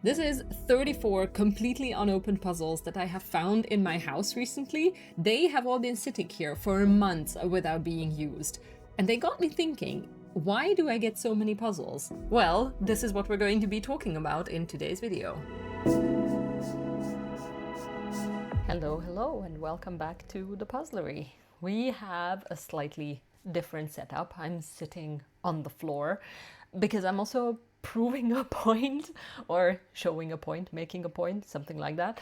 This is 34 completely unopened puzzles that I have found in my house recently. They have all been sitting here for months without being used. And they got me thinking, why do I get so many puzzles? Well, this is what we're going to be talking about in today's video. Hello, and welcome back to the Puzzlery. We have a slightly different setup. I'm sitting on the floor because I'm also proving a point or showing a point, making a point, something like that.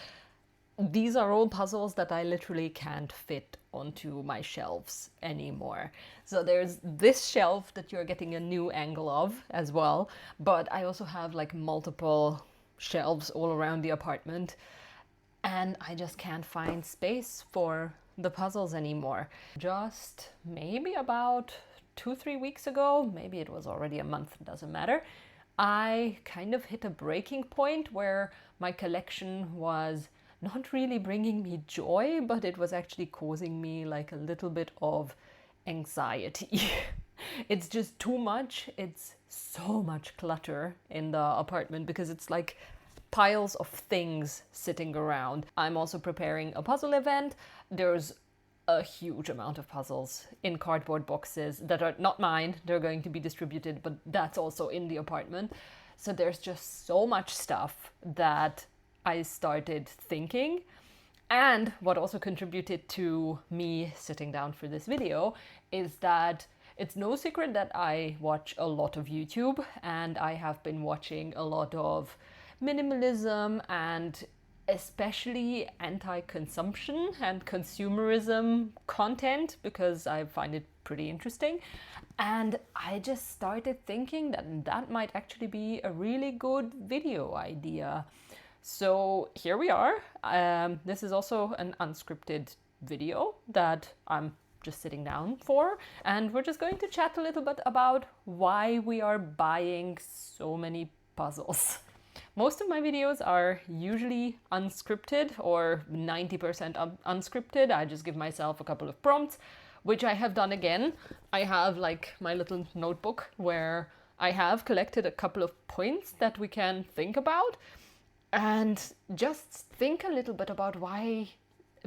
These are all puzzles that I literally can't fit onto my shelves anymore. So there's this shelf that you're getting a new angle of as well, but I also have like multiple shelves all around the apartment, and I just can't find space for the puzzles anymore. Just maybe about 2-3 weeks ago, maybe it was already a month, it doesn't matter, I kind of hit a breaking point where my collection was not really bringing me joy, but it was actually causing me like a little bit of anxiety. It's just too much. It's so much clutter in the apartment because it's like piles of things sitting around. I'm also preparing a puzzle event. There's a huge amount of puzzles in cardboard boxes that are not mine. They're going to be distributed, but that's also in the apartment. So there's just so much stuff that I started thinking. And what also contributed to me sitting down for this video is that it's no secret that I watch a lot of YouTube, and I have been watching a lot of minimalism and especially anti-consumption and consumerism content because I find it pretty interesting. And I just started thinking that that might actually be a really good video idea. So here we are. This is also an unscripted video that I'm just sitting down for, and we're just going to chat a little bit about why we are buying so many puzzles. Most of my videos are usually unscripted or 90% unscripted. I just give myself a couple of prompts, which I have done again. I have like my little notebook where I have collected a couple of points that we can think about, and just think a little bit about why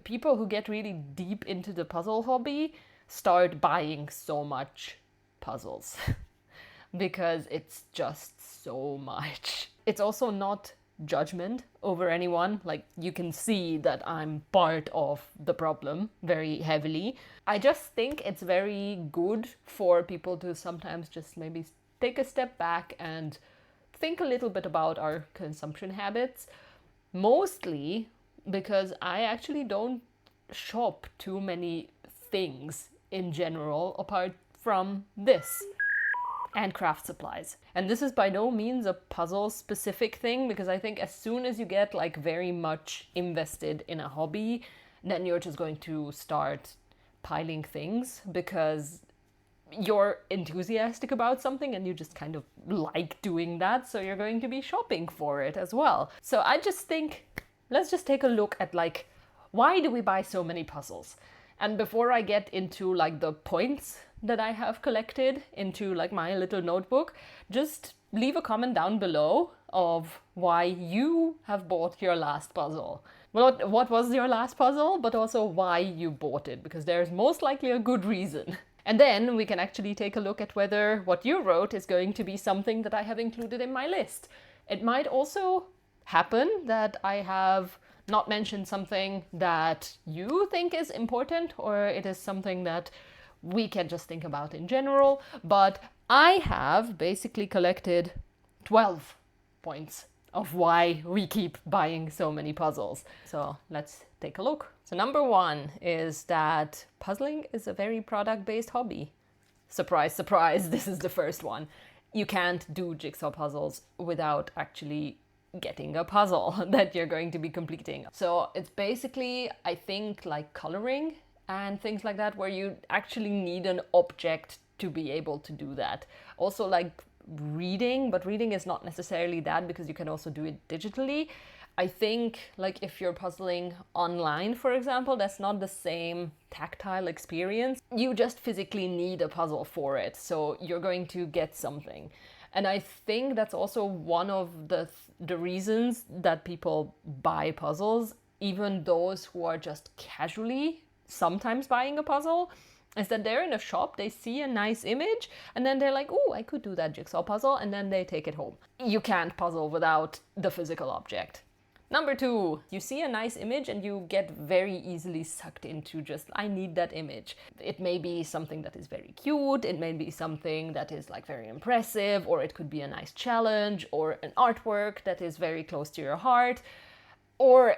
people who get really deep into the puzzle hobby start buying so much puzzles. Because it's just so much. It's also not judgment over anyone. Like, you can see that I'm part of the problem very heavily. I just think it's very good for people to sometimes just maybe take a step back and think a little bit about our consumption habits. Mostly because I actually don't shop too many things in general apart from this and craft supplies. And this is by no means a puzzle specific thing, because I think as soon as you get like very much invested in a hobby, then you're just going to start piling things because you're enthusiastic about something and you just kind of like doing that, so you're going to be shopping for it as well. So I just think, let's just take a look at like, why do we buy so many puzzles? And before I get into like the points that I have collected into like my little notebook, just leave a comment down below of why you have bought your last puzzle. What was your last puzzle, but also why you bought it, because there's most likely a good reason. And then we can actually take a look at whether what you wrote is going to be something that I have included in my list. It might also happen that I have not mentioned something that you think is important, or it is something that we can just think about in general. But I have basically collected 12 points of why we keep buying so many puzzles. So let's take a look. So number one is that puzzling is a very product-based hobby. Surprise, surprise, this is the first one. You can't do jigsaw puzzles without actually getting a puzzle that you're going to be completing. So it's basically, I think, like coloring and things like that, where you actually need an object to be able to do that. Also like reading, but reading is not necessarily that, because you can also do it digitally. I think like if you're puzzling online, for example, that's not the same tactile experience. You just physically need a puzzle for it, so you're going to get something. And I think that's also one of the reasons that people buy puzzles, even those who are just casually sometimes buying a puzzle, is that they're in a shop, they see a nice image, and then they're like, oh, I could do that jigsaw puzzle, and then they take it home. You can't puzzle without the physical object. Number 2, you see a nice image and you get very easily sucked into just, I need that image. It may be something that is very cute, it may be something that is like very impressive, or it could be a nice challenge, or an artwork that is very close to your heart, or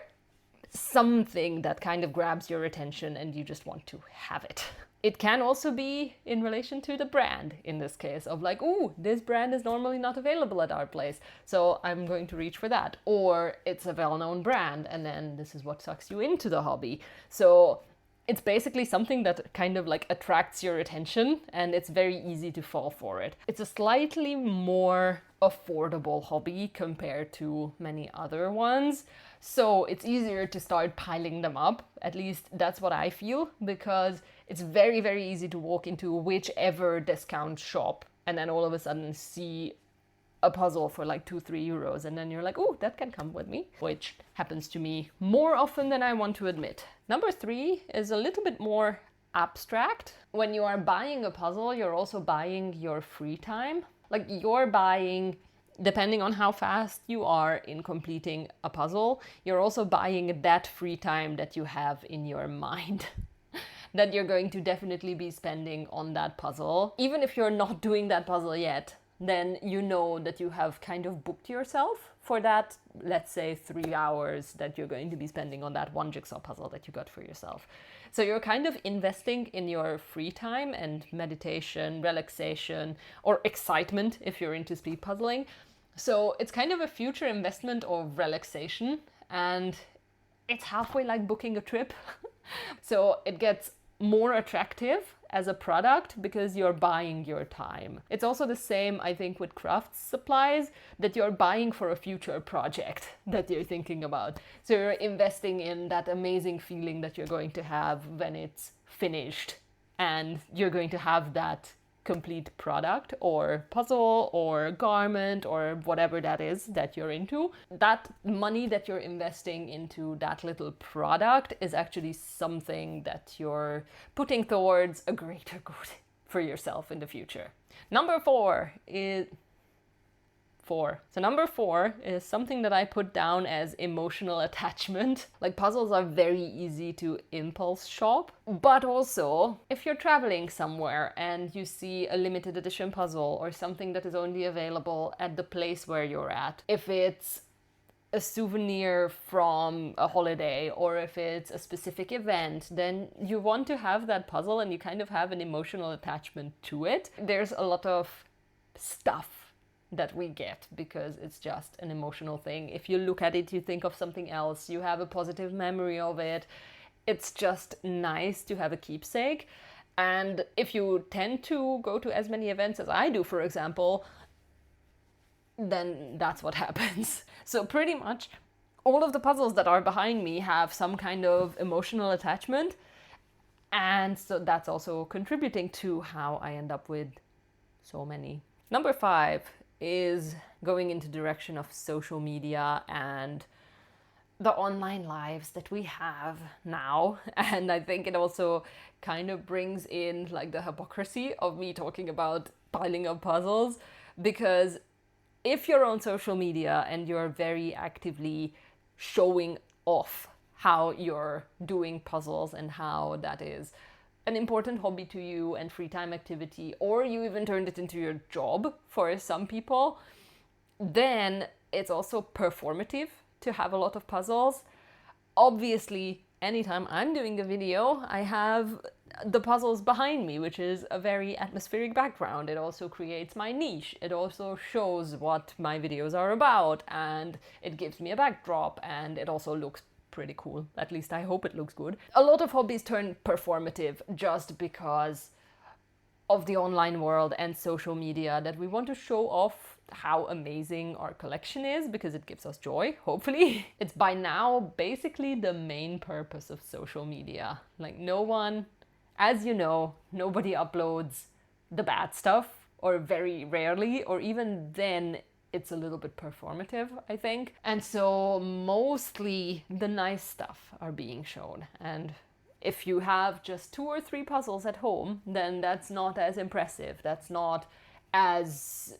something that kind of grabs your attention and you just want to have it. It can also be in relation to the brand, in this case, of like, ooh, this brand is normally not available at our place, so I'm going to reach for that. Or it's a well-known brand, and then this is what sucks you into the hobby. So it's basically something that kind of like attracts your attention, and it's very easy to fall for it. It's a slightly more affordable hobby compared to many other ones. So it's easier to start piling them up. At least that's what I feel, because it's very, very easy to walk into whichever discount shop and then all of a sudden see a puzzle for like 2-3 euros, and then you're like, oh, that can come with me, which happens to me more often than I want to admit. Number 3 is a little bit more abstract. When you are buying a puzzle, you're also buying your free time. Like, you're buying, depending on how fast you are in completing a puzzle, you're also buying that free time that you have in your mind. That you're going to definitely be spending on that puzzle. Even if you're not doing that puzzle yet, then you know that you have kind of booked yourself for that, let's say, 3 hours that you're going to be spending on that one jigsaw puzzle that you got for yourself. So you're kind of investing in your free time and meditation, relaxation, or excitement if you're into speed puzzling. So it's kind of a future investment of relaxation, and it's halfway like booking a trip. So it gets more attractive as a product because you're buying your time. It's also the same, I think, with craft supplies, that you're buying for a future project that you're thinking about. So you're investing in that amazing feeling that you're going to have when it's finished, and you're going to have that complete product or puzzle or garment or whatever that is that you're into. That money that you're investing into that little product is actually something that you're putting towards a greater good for yourself in the future. Number 4 is So number 4 is something that I put down as emotional attachment. Like, puzzles are very easy to impulse shop, but also if you're traveling somewhere and you see a limited edition puzzle or something that is only available at the place where you're at, if it's a souvenir from a holiday or if it's a specific event, then you want to have that puzzle and you kind of have an emotional attachment to it. There's a lot of stuff that we get because it's just an emotional thing. If you look at it, you think of something else, you have a positive memory of it. It's just nice to have a keepsake. And if you tend to go to as many events as I do, for example, then that's what happens. So pretty much all of the puzzles that are behind me have some kind of emotional attachment. And so that's also contributing to how I end up with so many. Number 5 is going into the direction of social media and the online lives that we have now. And I think it also kind of brings in like the hypocrisy of me talking about piling up puzzles, because if you're on social media and you're very actively showing off how you're doing puzzles and how that is an important hobby to you and free time activity, or you even turned it into your job for some people, then it's also performative to have a lot of puzzles. Obviously, anytime I'm doing a video, I have the puzzles behind me, which is a very atmospheric background. It also creates my niche. It also shows what my videos are about, and it gives me a backdrop, and it also looks pretty cool. At least I hope it looks good. A lot of hobbies turn performative just because of the online world and social media, that we want to show off how amazing our collection is because it gives us joy, hopefully. It's by now basically the main purpose of social media. Like, no one, as you know, nobody uploads the bad stuff or very rarely, or even then it's a little bit performative, I think. And so mostly the nice stuff are being shown. And if you have just 2 or 3 puzzles at home, then that's not as impressive. That's not as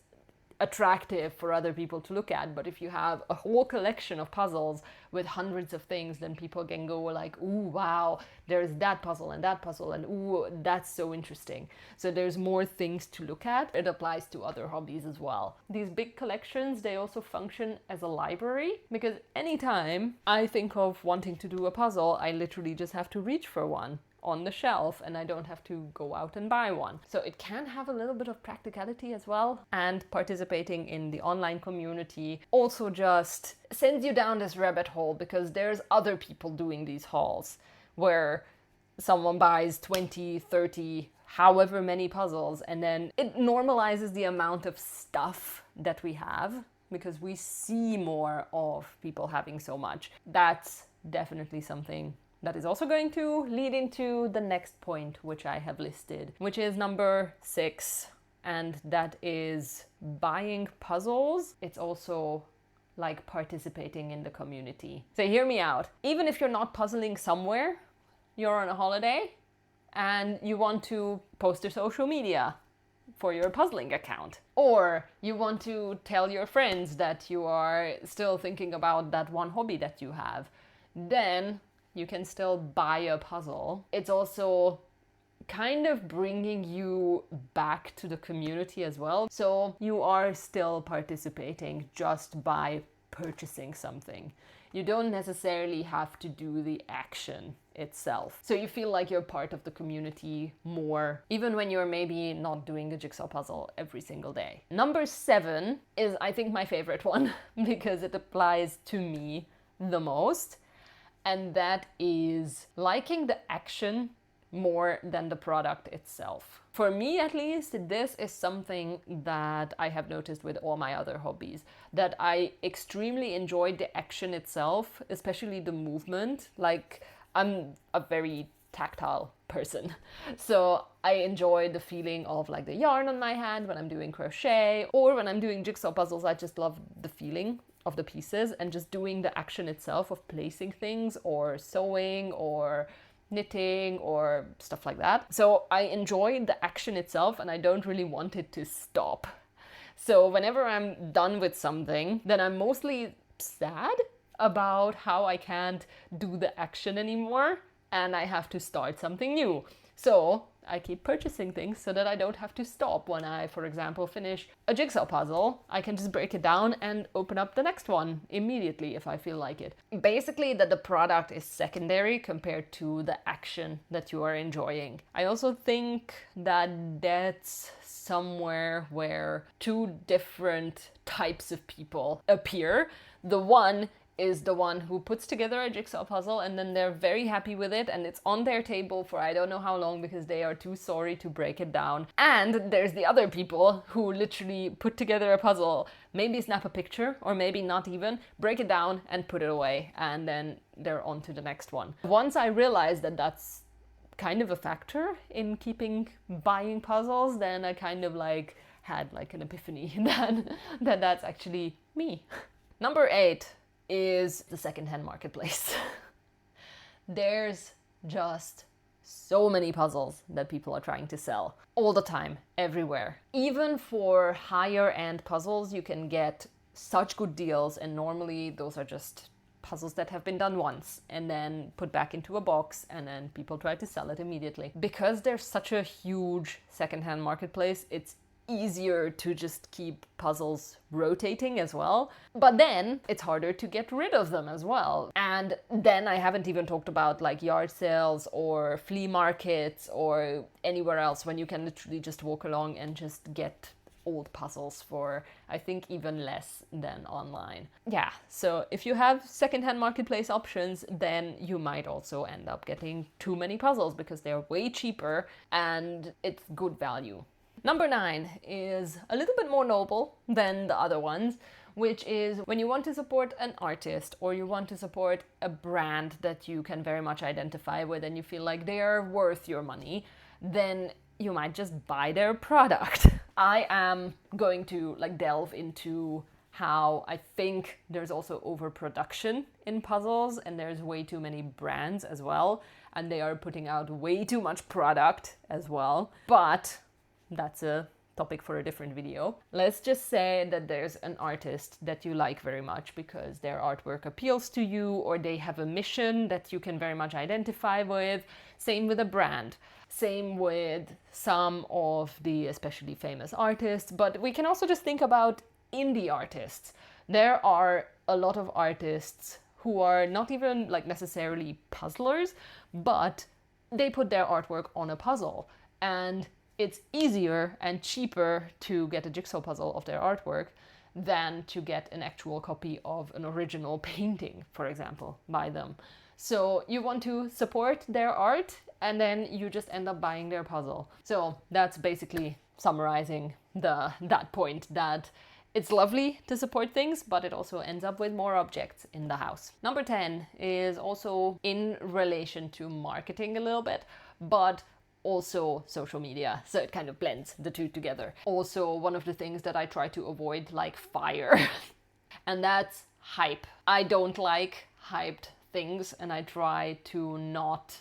attractive for other people to look at. But if you have a whole collection of puzzles with hundreds of things, then people can go like, ooh, wow, there's that puzzle, and ooh, that's so interesting. So there's more things to look at. It applies to other hobbies as well. These big collections, they also function as a library, because anytime I think of wanting to do a puzzle, I literally just have to reach for one on the shelf, and I don't have to go out and buy one. So it can have a little bit of practicality as well. And participating in the online community also just sends you down this rabbit hole, because there's other people doing these hauls where someone buys 20, 30, however many puzzles, and then it normalizes the amount of stuff that we have, because we see more of people having so much. That's definitely something that is also going to lead into the next point, which I have listed, which is number 6, and that is buying puzzles. It's also like participating in the community. So hear me out. Even if you're not puzzling somewhere, you're on a holiday and you want to post to social media for your puzzling account, or you want to tell your friends that you are still thinking about that one hobby that you have, then you can still buy a puzzle. It's also kind of bringing you back to the community as well. So you are still participating just by purchasing something. You don't necessarily have to do the action itself. So you feel like you're part of the community more, even when you're maybe not doing a jigsaw puzzle every single day. Number 7 is, I think, my favorite one because it applies to me the most. And that is liking the action more than the product itself. For me, at least, this is something that I have noticed with all my other hobbies, that I extremely enjoy the action itself, especially the movement. Like, I'm a very tactile person, so I enjoy the feeling of like the yarn on my hand when I'm doing crochet, or when I'm doing jigsaw puzzles. I just love the feeling of the pieces and just doing the action itself of placing things or sewing or knitting or stuff like that. So I enjoy the action itself and I don't really want it to stop. So whenever I'm done with something, then I'm mostly sad about how I can't do the action anymore and I have to start something new. So I keep purchasing things so that I don't have to stop. When I, for example, finish a jigsaw puzzle, I can just break it down and open up the next one immediately if I feel like it. Basically, that the product is secondary compared to the action that you are enjoying. I also think that that's somewhere where 2 different types of people appear. The one is the one who puts together a jigsaw puzzle and then they're very happy with it and it's on their table for I don't know how long because they are too sorry to break it down. And there's the other people who literally put together a puzzle, maybe snap a picture or maybe not even, break it down and put it away, and then they're on to the next one. Once I realized that that's kind of a factor in keeping buying puzzles, then I kind of like had like an epiphany that that's actually me. Number 8 is the secondhand marketplace. There's just so many puzzles that people are trying to sell all the time, everywhere. Even for higher end puzzles, you can get such good deals, and normally those are just puzzles that have been done once and then put back into a box, and then people try to sell it immediately. Because there's such a huge secondhand marketplace, it's easier to just keep puzzles rotating as well. But then it's harder to get rid of them as well. And then I haven't even talked about like yard sales or flea markets or anywhere else when you can literally just walk along and just get old puzzles for, I think, even less than online. Yeah, so if you have secondhand marketplace options, then you might also end up getting too many puzzles because they're way cheaper and it's good value. Number 9 is a little bit more noble than the other ones, which is when you want to support an artist or you want to support a brand that you can very much identify with and you feel like they are worth your money, then you might just buy their product. I am going to like delve into how I think there's also overproduction in puzzles and there's way too many brands as well, and they are putting out way too much product as well. But that's a topic for a different video. Let's just say that there's an artist that you like very much because their artwork appeals to you, or they have a mission that you can very much identify with. Same with a brand. Same with some of the especially famous artists, but we can also just think about indie artists. There are a lot of artists who are not even like necessarily puzzlers, but they put their artwork on a puzzle, and it's easier and cheaper to get a jigsaw puzzle of their artwork than to get an actual copy of an original painting, for example, by them. So you want to support their art, and then you just end up buying their puzzle. So that's basically summarizing that point, that it's lovely to support things, but it also ends up with more objects in the house. Number 10 is also in relation to marketing a little bit, but also social media. So it kind of blends the two together. Also, one of the things that I try to avoid like fire, and that's hype. I don't like hyped things, and I try to not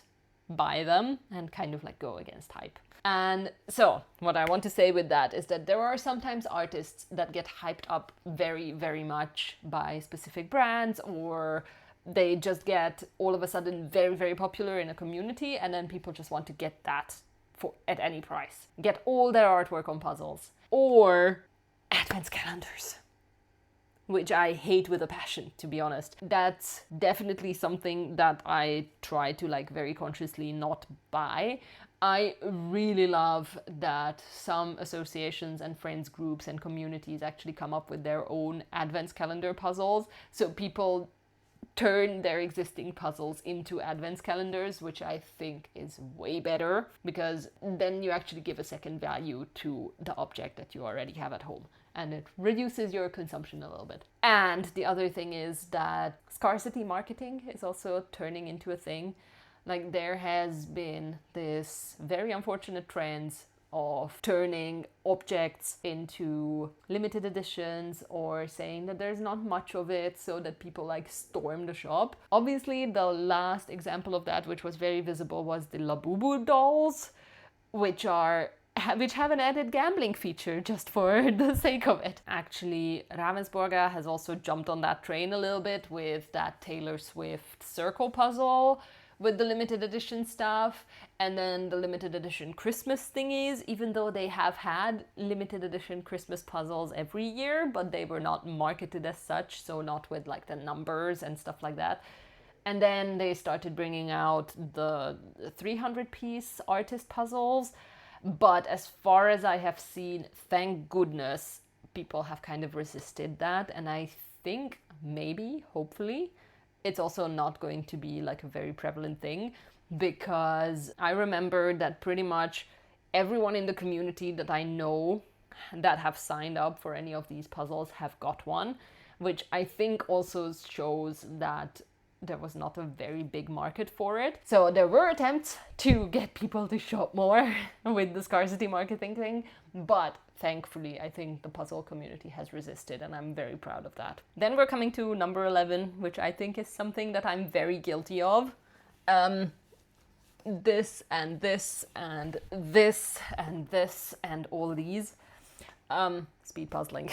buy them and kind of like go against hype. And so what I want to say with that is that there are sometimes artists that get hyped up very, very much by specific brands, or they just get all of a sudden very, very popular in a community, and then people just want to get that for at any price. Get all their artwork on puzzles. Or advent calendars, which I hate with a passion, to be honest. That's definitely something that I try to like very consciously not buy. I really love that some associations and friends groups and communities actually come up with their own advent calendar puzzles. So people turn their existing puzzles into advent calendars, which I think is way better, because then you actually give a second value to the object that you already have at home, and it reduces your consumption a little bit. And the other thing is that scarcity marketing is also turning into a thing. Like, there has been this very unfortunate trend of turning objects into limited editions, or saying that there's not much of it, so that people like storm the shop. Obviously, the last example of that, which was very visible, was the Labubu dolls, which have an added gambling feature just for the sake of it. Actually, Ravensburger has also jumped on that train a little bit with that Taylor Swift circle puzzle, with the limited edition stuff, and then the limited edition Christmas thingies, even though they have had limited edition Christmas puzzles every year, but they were not marketed as such, so not with like the numbers and stuff like that. And then they started bringing out the 300-piece artist puzzles, but as far as I have seen, thank goodness, people have kind of resisted that, and I think maybe, hopefully, it's also not going to be like a very prevalent thing, because I remember that pretty much everyone in the community that I know that have signed up for any of these puzzles have got one, which I think also shows that there was not a very big market for it. So there were attempts to get people to shop more with the scarcity marketing thing, but thankfully, I think the puzzle community has resisted, and I'm very proud of that. Then we're coming to number 11, which I think is something that I'm very guilty of. This and this and this and this and all these. Speed puzzling.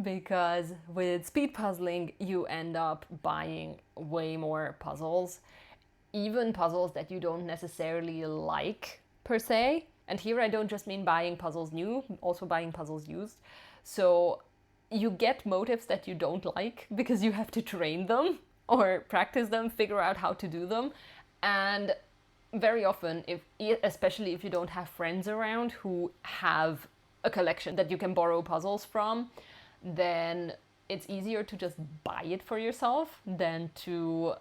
Because with speed puzzling, you end up buying way more puzzles, even puzzles that you don't necessarily like per se. And here I don't just mean buying puzzles new, also buying puzzles used. So you get motifs that you don't like because you have to train them or practice them, figure out how to do them. And very often, especially if you don't have friends around who have a collection that you can borrow puzzles from, then it's easier to just buy it for yourself than to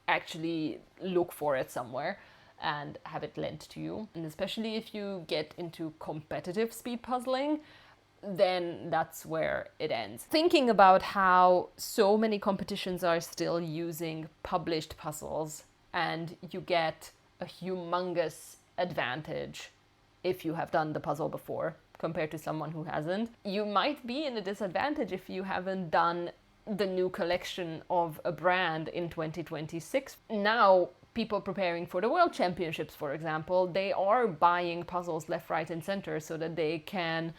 actually look for it somewhere and have it lent to you. And especially if you get into competitive speed puzzling, then that's where it ends. Thinking about how so many competitions are still using published puzzles, and you get a humongous advantage if you have done the puzzle before. compared to someone who hasn't. You might be in a disadvantage if you haven't done the new collection of a brand in 2026. Now, people preparing for the World Championships, for example, they are buying puzzles left, right, and center so that they can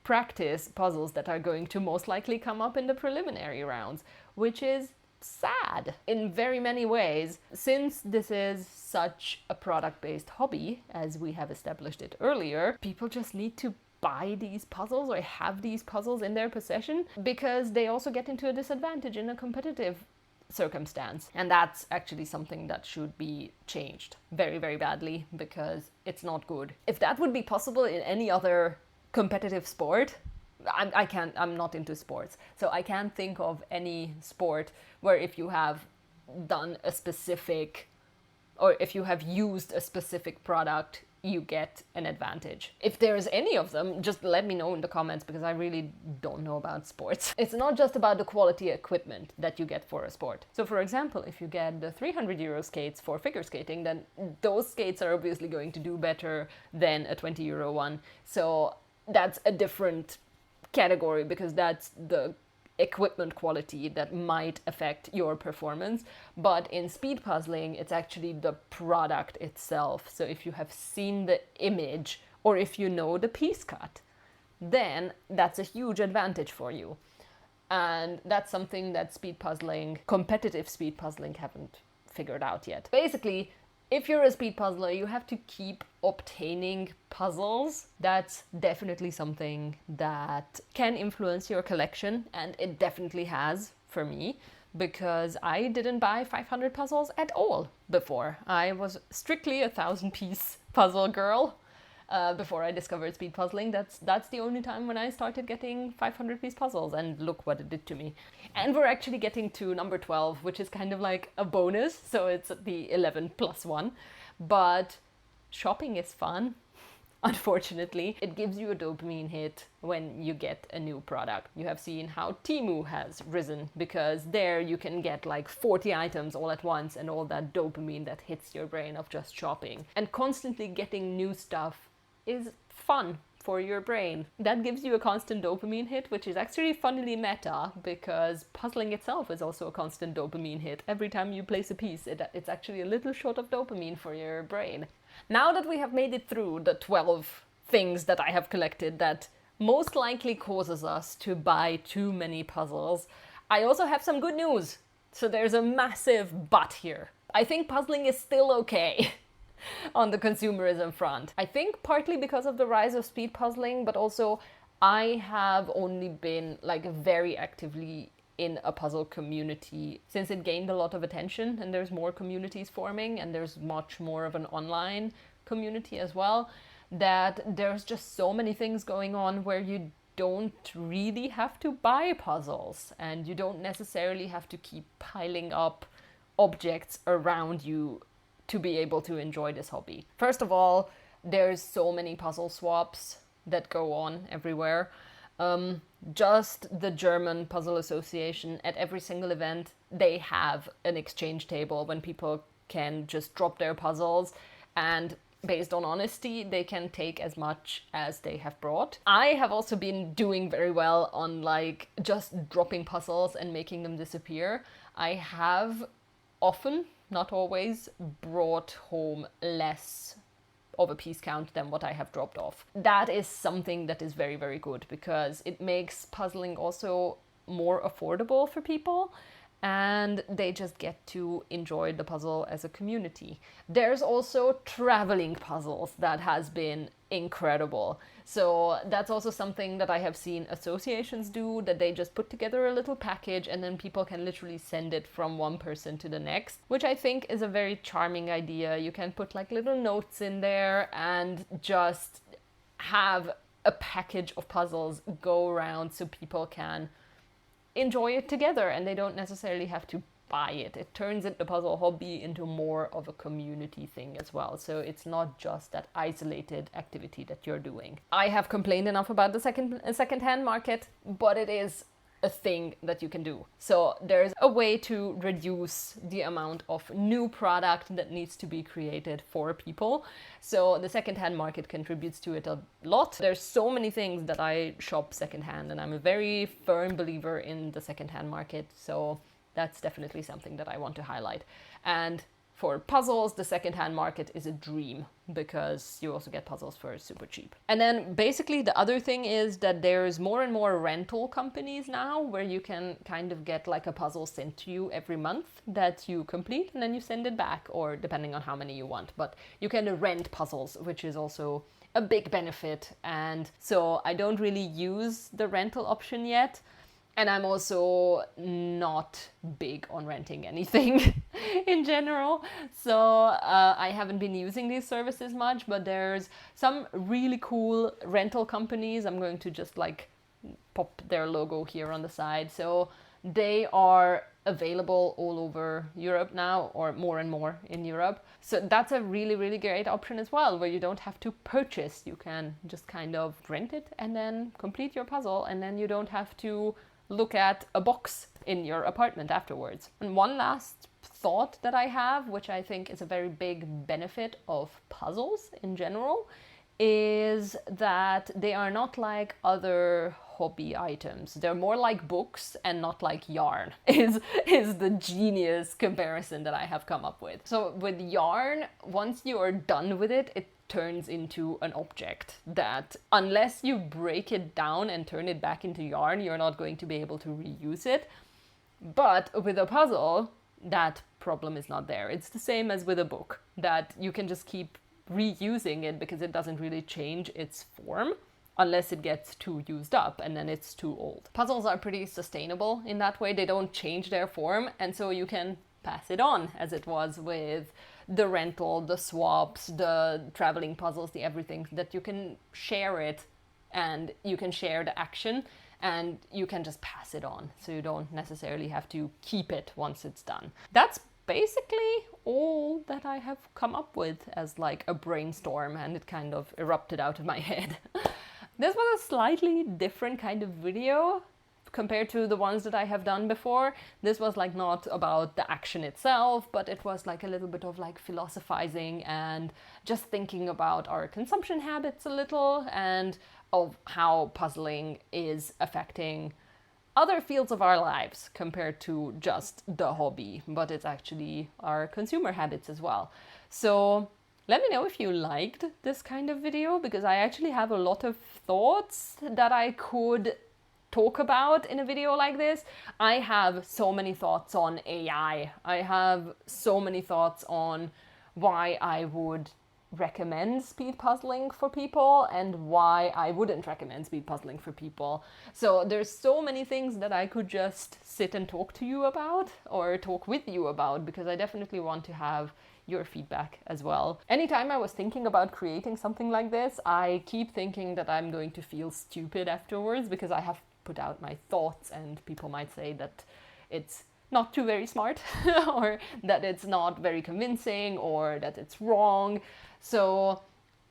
practice puzzles that are going to most likely come up in the preliminary rounds, which is sad in very many ways. Since this is such a product-based hobby, as we have established it earlier, people just need to buy these puzzles or have these puzzles in their possession because they also get into a disadvantage in a competitive circumstance. And that's actually something that should be changed very, very badly because it's not good. If that would be possible in any other competitive sport, I'm not into sports, so I can't think of any sport where if you have done a specific, or if you have used a specific product, you get an advantage. If there's any of them, just let me know in the comments because I really don't know about sports. It's not just about the quality equipment that you get for a sport. So for example, if you get the 300 euro skates for figure skating, then those skates are obviously going to do better than a 20 euro one. So that's a different category because that's the equipment quality that might affect your performance. But in speed puzzling, it's actually the product itself. So if you have seen the image or if you know the piece cut, then that's a huge advantage for you. And that's something that speed puzzling, competitive speed puzzling, haven't figured out yet. Basically, if you're a speed puzzler, you have to keep obtaining puzzles. That's definitely something that can influence your collection, and it definitely has for me, because I didn't buy 500 puzzles at all before. I was strictly a 1,000-piece puzzle girl before I discovered speed puzzling. That's the only time when I started getting 500-piece puzzles, and look what it did to me. And we're actually getting to number 12, which is kind of like a bonus, so it's the 11 plus 1. But shopping is fun. Unfortunately, it gives you a dopamine hit when you get a new product. You have seen how Temu has risen because there you can get like 40 items all at once and all that dopamine that hits your brain of just shopping. And constantly getting new stuff is fun for your brain. That gives you a constant dopamine hit, which is actually funnily meta because puzzling itself is also a constant dopamine hit. Every time you place a piece, it's actually a little shot of dopamine for your brain. Now that we have made it through the 12 things that I have collected that most likely causes us to buy too many puzzles, I also have some good news. So there's a massive but here. I think puzzling is still okay on the consumerism front. I think partly because of the rise of speed puzzling, but also I have only been like very actively in a puzzle community since it gained a lot of attention, and there's more communities forming and there's much more of an online community as well, that there's just so many things going on where you don't really have to buy puzzles and you don't necessarily have to keep piling up objects around you to be able to enjoy this hobby. First of all, there's so many puzzle swaps that go on everywhere. Just the German Puzzle Association, at every single event, they have an exchange table when people can just drop their puzzles, and based on honesty, they can take as much as they have brought. I have also been doing very well on like just dropping puzzles and making them disappear. I have often, not always, brought home less of a piece count than what I have dropped off. That is something that is very, very good because it makes puzzling also more affordable for people and they just get to enjoy the puzzle as a community. There's also traveling puzzles that has been incredible. So that's also something that I have seen associations do, that they just put together a little package and then people can literally send it from one person to the next, which I think is a very charming idea. You can put like little notes in there and just have a package of puzzles go around so people can enjoy it together and they don't necessarily have to buy it. It turns the puzzle hobby into more of a community thing as well. So it's not just that isolated activity that you're doing. I have complained enough about the secondhand market, but it is a thing that you can do. So there's a way to reduce the amount of new product that needs to be created for people. So the secondhand market contributes to it a lot. There's so many things that I shop secondhand, and I'm a very firm believer in the secondhand market. So that's definitely something that I want to highlight. And for puzzles, the secondhand market is a dream because you also get puzzles for super cheap. And then basically the other thing is that there's more and more rental companies now where you can kind of get like a puzzle sent to you every month that you complete and then you send it back, or depending on how many you want. But you can rent puzzles, which is also a big benefit. And so I don't really use the rental option yet. And I'm also not big on renting anything in general. So I haven't been using these services much, but there's some really cool rental companies. I'm going to just like pop their logo here on the side. So they are available all over Europe now, or more and more in Europe. So that's a really, really great option as well, where you don't have to purchase. You can just kind of rent it and then complete your puzzle, and then you don't have to look at a box in your apartment afterwards. And one last thought that I have, which I think is a very big benefit of puzzles in general, is that they are not like other hobby items. They're more like books and not like yarn, is the genius comparison that I have come up with. So with yarn, once you are done with it, it turns into an object that, unless you break it down and turn it back into yarn, you're not going to be able to reuse it. But with a puzzle, that problem is not there. It's the same as with a book, that you can just keep reusing it because it doesn't really change its form unless it gets too used up and then it's too old. Puzzles are pretty sustainable in that way. They don't change their form, and so you can pass it on, as it was with the rental, the swaps, the traveling puzzles, the everything, that you can share it and you can share the action and you can just pass it on. So you don't necessarily have to keep it once it's done. That's basically all that I have come up with as like a brainstorm, and it kind of erupted out of my head. This was a slightly different kind of video compared to the ones that I have done before. This was like not about the action itself, but it was like a little bit of like philosophizing and just thinking about our consumption habits a little, and of how puzzling is affecting other fields of our lives compared to just the hobby, but it's actually our consumer habits as well. So let me know if you liked this kind of video, because I actually have a lot of thoughts that I could talk about in a video like this. I have so many thoughts on AI. I have so many thoughts on why I would recommend speed puzzling for people and why I wouldn't recommend speed puzzling for people. So there's so many things that I could just sit and talk to you about, or talk with you about, because I definitely want to have your feedback as well. Anytime I was thinking about creating something like this, I keep thinking that I'm going to feel stupid afterwards because I have put out my thoughts and people might say that it's not too very smart or that it's not very convincing or that it's wrong. So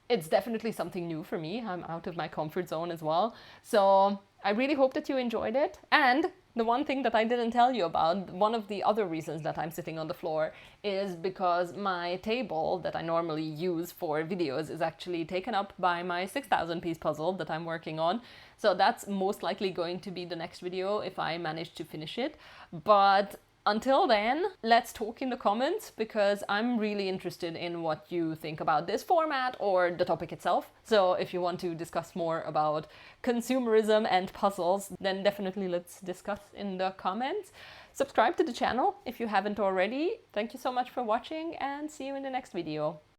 it's definitely something new for me. I'm out of my comfort zone as well. So I really hope that you enjoyed it. And the one thing that I didn't tell you about, one of the other reasons that I'm sitting on the floor, is because my table that I normally use for videos is actually taken up by my 6,000 piece puzzle that I'm working on. So that's most likely going to be the next video if I manage to finish it. But until then, let's talk in the comments, because I'm really interested in what you think about this format or the topic itself. So if you want to discuss more about consumerism and puzzles, then definitely let's discuss in the comments. Subscribe to the channel if you haven't already. Thank you so much for watching, and see you in the next video.